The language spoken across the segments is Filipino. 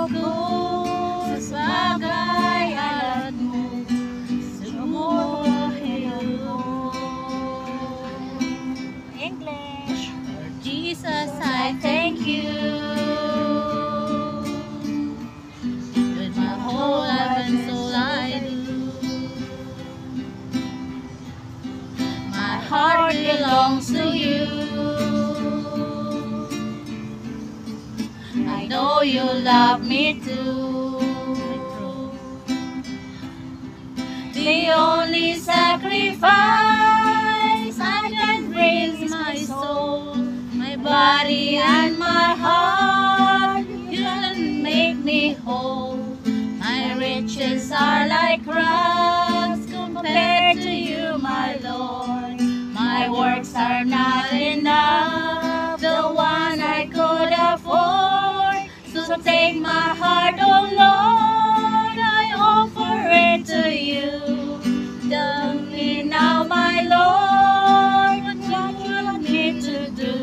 ko sa bagay alat mo sa buhay ko. English. Jesus, I thank you. With my whole life and soul I do. My heart belongs to you. I know you love me too. The only sacrifice I can bring is my soul, my body and my heart. You can make me whole. My riches are like rags compared to you, my Lord. My works are not enough, the one I could afford. So take my heart, oh Lord, I offer it to you. Tell me now, my Lord, what you want me to do.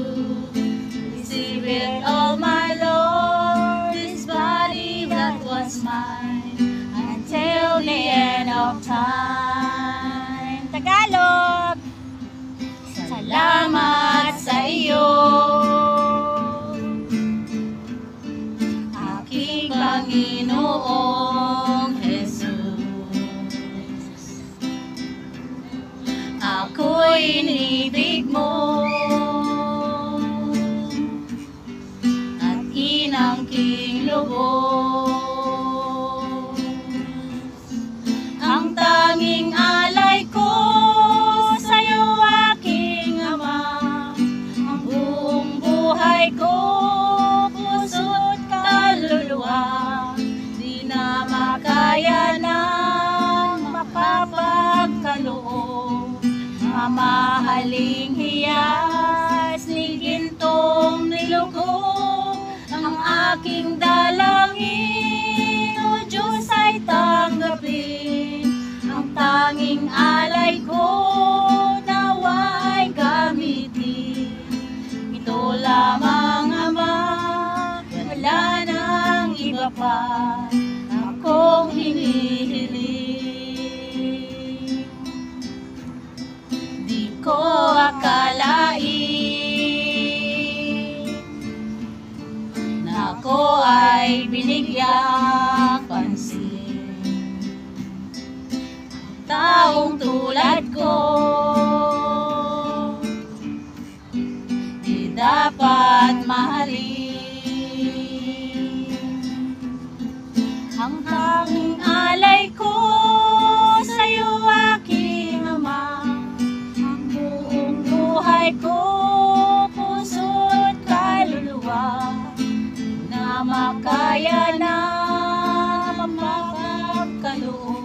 Receive it all, my Lord, this body that was mine, until the end of time. Tagalog. Salamat sa iyo, aking Panginoong Jesus. Ako'y inibig mo at inangking lubos. Ang tanging alay ko sa'yo, aking Ama, ang buong buhay ko, puso't kaluluwa, di na makaya ng makapagkaloob. Mamahaling hiyas ni gintong nilugod, ang aking dalangin, o Diyos, ay tanggapin. Ang tanging alay ko, nawa ay gamitin. Ito lamang, Ama, wala nang iba pa akong hinihiling. Di ko akalain na ako ay binigyang pansin. Taong tulad ko, di dapat mahalin. Ang tanging alay ko sa'yo, aking Ama, ang buong buhay ko, puso't kaluluwa, na makaya na mapagkaloob.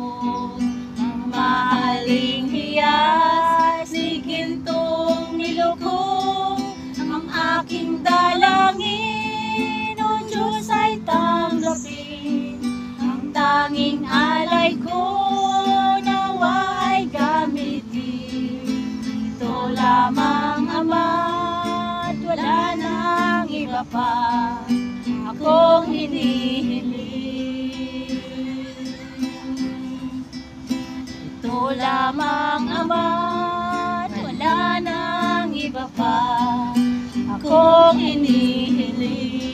Mahaling hiyas ni gintong nilugod, ang aking dalangin, o Diyos, ay tanggapin. Ang tanging alay ko, nawa ay gamitin. Ito lamang, Ama, at wala nang iba pa akong hinihiling. Ito lamang, Ama, at wala nang iba pa akong hinihiling.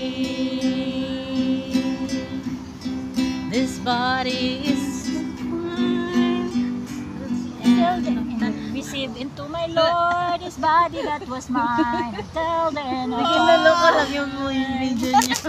This body is mine. Receive into my Lord this body that was mine. Until the end of Kinalo ko lang yung video niya.